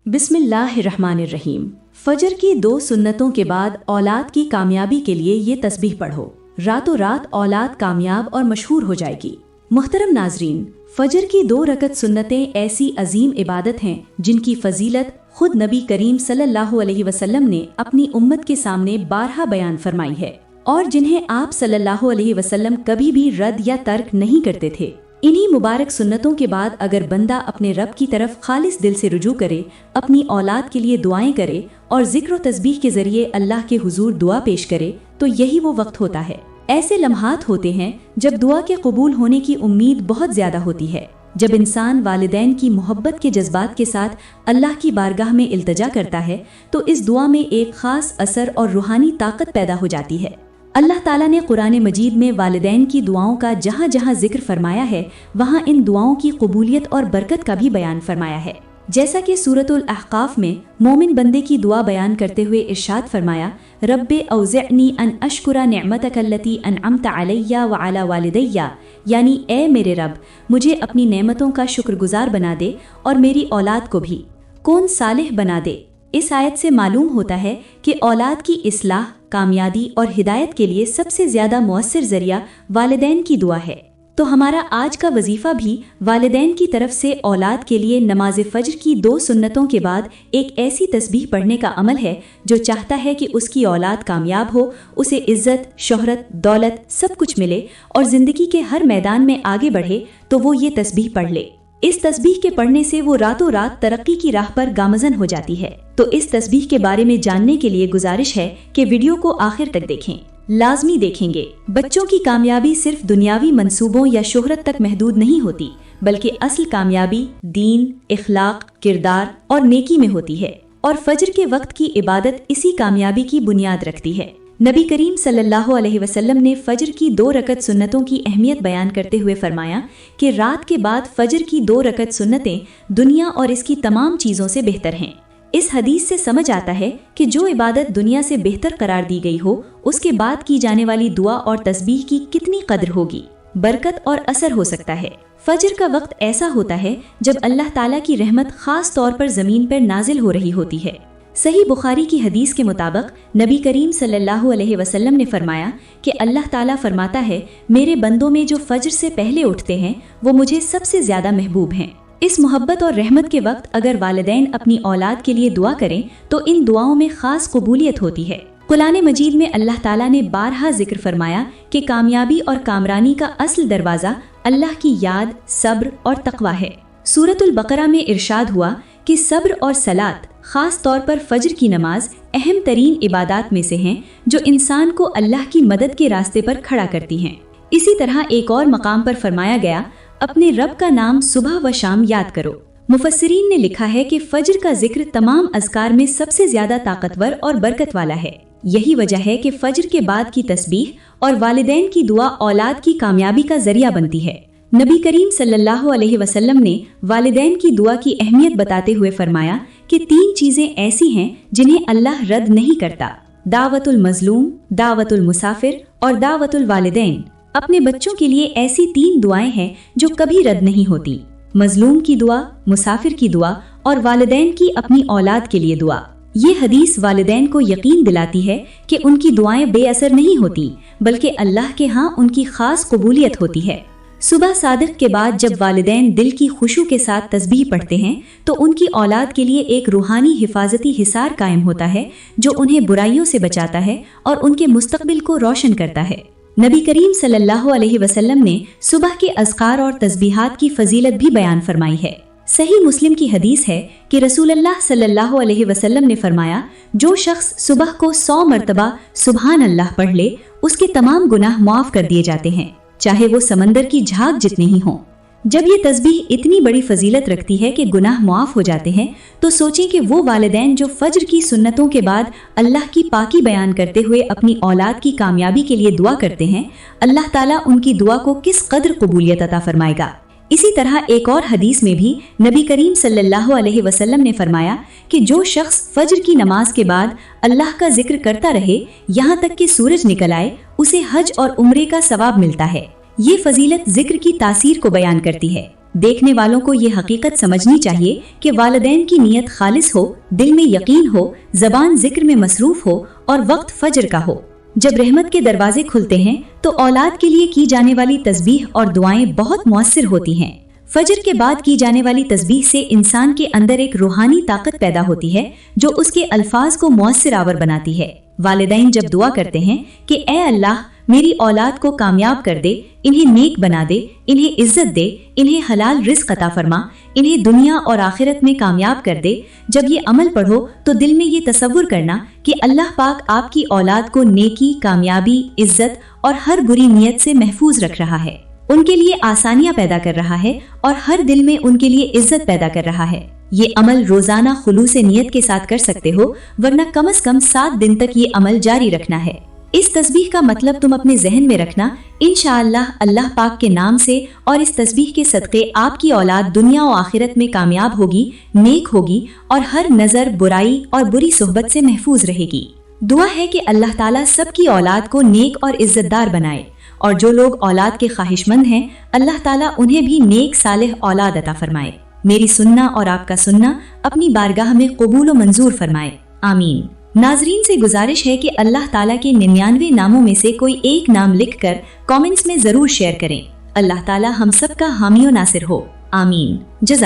बिस्मिल्लाहिर्रहमानिर्रहीम। फजर की 2 सुन्नतों के बाद औलाद की कामयाबी के लिए ये तस्बीह पढ़ो। रातों रात औलाद कामयाब और मशहूर हो जाएगी। मुहतरम नाजरीन, फजर की 2 रकत सुन्नतें ऐसी अजीम इबादत हैं जिनकी फजीलत खुद नबी करीम सल्लल्लाहु अलैहि वसल्लम ने अपनी उम्मत के सामने बारहा बयान फरमाई है और जिन्हें आप सल्लल्लाहु अलैहि वसल्लम कभी भी रद्द या तर्क नहीं करते थे। इन्हीं मुबारक सुन्नतों के बाद अगर बंदा अपने रब की तरफ खालिस दिल से रुजू करे, अपनी औलाद के लिए दुआएं करे और जिक्र तस्बीह के जरिए अल्लाह के हुजूर दुआ पेश करे, तो यही वो वक्त होता है। ऐसे लम्हात होते हैं जब दुआ के कबूल होने की उम्मीद बहुत ज्यादा होती है, जब इंसान वालिदैन की मोहब्बत के जज्बात के साथ अल्लाह की बारगाह में इल्तजा करता है, तो इस दुआ में एक खास असर और रूहानी ताकत पैदा हो जाती है। अल्लाह ताला ने कुरान मजीद में वालिदैन की दुआओं का जहाँ जहाँ जिक्र फरमाया है, वहाँ इन दुआओं की कबूलियत और बरकत का भी बयान फरमाया है। जैसा कि सूरतुल अहकाफ में मोमिन बंदे की दुआ बयान करते हुए इरशाद फरमाया, रब्बे औज़िअनी अन अशकुरा निअमतकल्लती अनअमत अलैया व अला वालिदैया, यानी ए मेरे रब, मुझे अपनी नेमतों का शुक्रगुजार बना दे और मेरी औलाद को भी कौन सालिह बना दे। इस आयत से मालूम होता है कि औलाद की इस्लाह, कामयाबी और हिदायत के लिए सबसे ज्यादा मुअस्सिर जरिया वालिदैन की दुआ है। तो हमारा आज का वजीफा भी वालिदैन की तरफ से औलाद के लिए नमाज फज्र की 2 सुन्नतों के बाद एक ऐसी तस्बीह पढ़ने का अमल है जो चाहता है कि उसकी औलाद कामयाब हो, उसे इज्जत, शोहरत, दौलत सब कुछ मिले और जिंदगी के हर मैदान में आगे बढ़े, तो वो ये तस्बीह पढ़ ले। इस तस्बीह के पढ़ने से वो रातों रात तरक्की की राह पर गामजन हो जाती है। तो इस तस्बीह के बारे में जानने के लिए गुजारिश है कि वीडियो को आखिर तक देखें, लाजमी देखेंगे। बच्चों की कामयाबी सिर्फ दुनियावी मंसूबों या शोहरत तक महदूद नहीं होती, बल्कि असल कामयाबी दीन, इखलाक, किरदार और नेकी में होती है और फजर के वक्त की इबादत इसी कामयाबी की बुनियाद रखती है। नबी करीम सल्लल्लाहु अलैहि वसल्लम ने फजर की 2 रकत सुन्नतों की अहमियत बयान करते हुए फरमाया कि रात के बाद फजर की 2 रकत सुन्नतें दुनिया और इसकी तमाम चीज़ों से बेहतर हैं। इस हदीस से समझ आता है कि जो इबादत दुनिया से बेहतर करार दी गई हो, उसके बाद की जाने वाली दुआ और तस्बीह की कितनी कदर होगी, बरकत और असर हो सकता है। फजर का वक्त ऐसा होता है जब अल्लाह ताला की रहमत खास तौर पर जमीन पर नाजिल हो रही होती है। सही बुखारी की हदीस के मुताबिक नबी करीम सल्लल्लाहु अलैहि वसल्लम ने फरमाया कि अल्लाह ताला फरमाता है, मेरे बंदों में जो फजर से पहले उठते हैं वो मुझे सबसे ज्यादा महबूब हैं। इस मोहब्बत और रहमत के वक्त अगर वालिदैन अपनी औलाद के लिए दुआ करें तो इन दुआओं में खास कबूलियत होती है। कुरान मजीद में अल्लाह ताला ने बारहा जिक्र फरमाया कि कामयाबी और कामरानी का असल दरवाजा अल्लाह की याद, सब्र और तकवा है। सूरतुल बकरा में इरशाद हुआ कि सब्र और सलात, खास तौर पर फजर की नमाज, अहम तरीन इबादात में से हैं जो इंसान को अल्लाह की मदद के रास्ते पर खड़ा करती हैं। इसी तरह एक और मकाम पर फरमाया गया, अपने रब का नाम सुबह व शाम याद करो। मुफस्सिरीन ने लिखा है कि फजर का जिक्र तमाम अज़कार में सबसे ज्यादा ताकतवर और बरकत वाला है। यही वजह है कि फजर के बाद की तस्बीह और वालिदैन की दुआ औलाद की कामयाबी का जरिया बनती है। नबी करीम सल्लल्लाहु अलैहि वसल्लम ने वालिदैन की दुआ की अहमियत बताते हुए फरमाया कि 3 चीजें ऐसी हैं जिन्हें अल्लाह रद्द नहीं करता, दावतुल मजलूम, दावतुल मुसाफिर और दावतुल वालिदैन। अपने बच्चों के लिए ऐसी 3 दुआएं हैं जो कभी रद्द नहीं होती, मजलूम की दुआ, मुसाफिर की दुआ और वालिदैन की अपनी औलाद के लिए दुआ। ये हदीस वालिदैन को यकीन दिलाती है कि उनकी दुआएं बेअसर नहीं होती, बल्कि अल्लाह के यहाँ उनकी खास कबूलियत होती है। सुबह सादिक के बाद जब वालिदैन दिल की खुशू के साथ तस्बीह पढ़ते हैं तो उनकी औलाद के लिए एक रूहानी हिफाजती हिसार कायम होता है जो उन्हें बुराइयों से बचाता है और उनके मुस्तकबिल को रोशन करता है। नबी करीम सल्लल्लाहु अलैहि वसल्लम ने सुबह के अज़कार और तस्बीहात की फजीलत भी बयान फरमाई है। सही मुस्लिम की हदीस है कि रसूलुल्लाह सल्लल्लाहु अलैहि वसल्लम ने फरमाया, जो शख्स सुबह को 100 मरतबा सुभान अल्लाह पढ़ ले, उसके तमाम गुनाह माफ कर दिए जाते हैं, चाहे वो समंदर की झाग जितने ही हों। जब ये तस्बीह इतनी बड़ी फजीलत रखती है कि गुनाह माफ हो जाते हैं, तो सोचें कि वो वालिदैन जो फजर की सुन्नतों के बाद अल्लाह की पाकी बयान करते हुए अपनी औलाद की कामयाबी के लिए दुआ करते हैं, अल्लाह ताला उनकी दुआ को किस कदर कबूलियत अता फरमाएगा। इसी तरह एक और हदीस में भी नबी करीम सल्लल्लाहु अलैहि वसल्लम ने फरमाया कि जो शख्स फजर की नमाज के बाद अल्लाह का जिक्र करता रहे यहाँ तक कि सूरज निकल आए, उसे हज और उम्रे का सवाब मिलता है। ये फजीलत जिक्र की तासीर को बयान करती है। देखने वालों को ये हकीकत समझनी चाहिए कि वालिदैन की नीयत खालिस हो, दिल में यकीन हो, जबान जिक्र में मसरूफ हो और वक्त फजर का हो। जब रहमत के दरवाजे खुलते हैं तो औलाद के लिए की जाने वाली तस्बीह और दुआएं बहुत मुअस्सिर होती हैं। फजर के बाद की जाने वाली तस्बीह से इंसान के अंदर एक रूहानी ताकत पैदा होती है जो उसके अल्फाज को मुअस्सिर आवर बनाती है। वालिदैन जब दुआ करते हैं कि ए अल्लाह मेरी औलाद को कामयाब कर दे, इन्हें नेक बना दे, इन्हें इज्जत दे, इन्हें हलाल रिज़्क अता फरमा, इन्हें दुनिया और आखिरत में कामयाब कर दे, जब ये अमल पढ़ो तो दिल में ये तसव्वुर करना कि अल्लाह पाक आपकी औलाद को नेकी, कामयाबी, इज्जत और हर बुरी नीयत से महफूज रख रहा है, उनके लिए आसानियां पैदा कर रहा है और हर दिल में उनके लिए इज्जत पैदा कर रहा है। ये अमल रोजाना खुलूस नियत के साथ कर सकते हो, वरना कम से कम 7 दिन तक ये अमल जारी रखना है। इस तस्बीह का मतलब तुम अपने जहन में रखना, इंशाअल्लाह अल्लाह पाक के नाम से और इस तस्बीह के सदक़े आपकी औलाद दुनिया और आखिरत में कामयाब होगी, नेक होगी और हर नजर, बुराई और बुरी सोहबत से महफूज रहेगी। दुआ है कि अल्लाह ताला सबकी औलाद को नेक और इज्जतदार बनाए और जो लोग औलाद के ख्वाहिशमंद हैं अल्लाह ताला उन्हें भी नेक सालेह औलाद अता फरमाए। मेरी सुनना और आपका सुनना अपनी बारगाह में कबूल व मंजूर फरमाए, आमीन। नाजरीन से गुजारिश है कि अल्लाह ताला के 99 नामों में से कोई एक नाम लिखकर कमेंट्स में जरूर शेयर करें। अल्लाह ताला हम सब का हामी व नासिर हो, आमीन। जज़ाक